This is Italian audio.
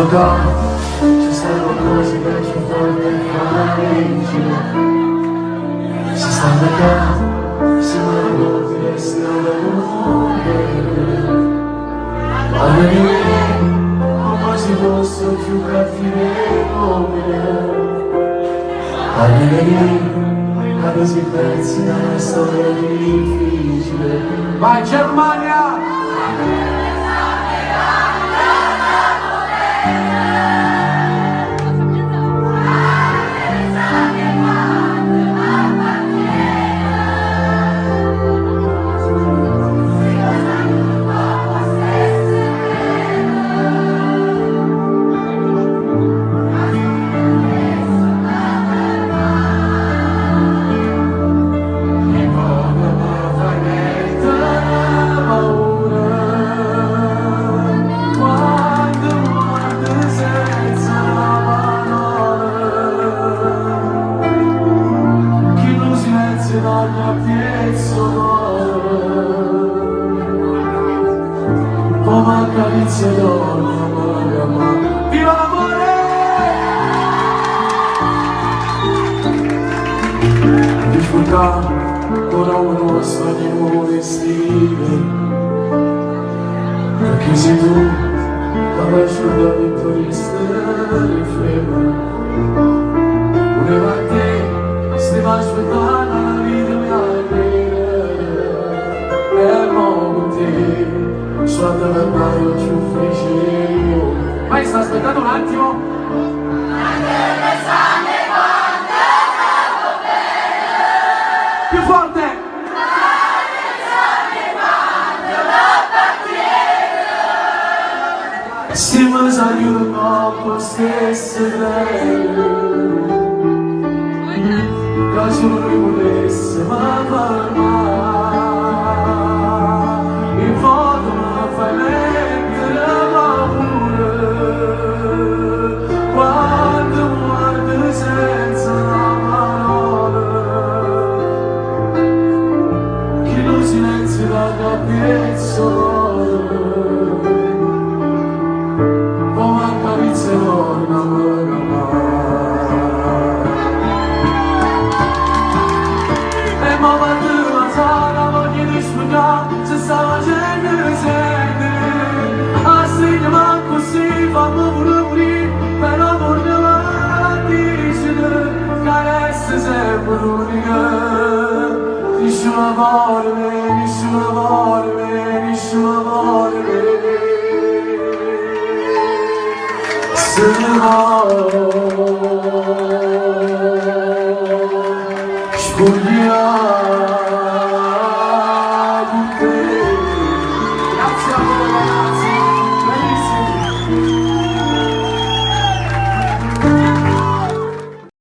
Sfoga, ci stanno cose che ci fanno difficile. Si stanno qua, sembrano che stiano morendo. Ma non quasi posso più cattivo. Ma così pezzi da una storia difficile. Vai Germania! Come carizia donna, viva l'amore! Difficoltà, ora uno sta di nuove stile. Perché sei tu, la paciuta vittorista di febbre. Voleva te, stiamo aspettando la vita mia e mo con te. Suonate per Mario ci ufficio. Vai, sta aspettando un attimo. Anche le sangue quante devo bene. Più forte. Anche le sangue quante appartiene. Se mi aiuto con stesse belle. Quasi non mi volesse ma fermare. Come accarezze donna e mo quando la sala voglio di spiegare se sta facendo sentire a segno ma così fammi pure morire però torna avanti carezze sempre l'unica nessuno vuole me, nessuno vuole me, nessuno vuole me. Se ne va, scogliamo.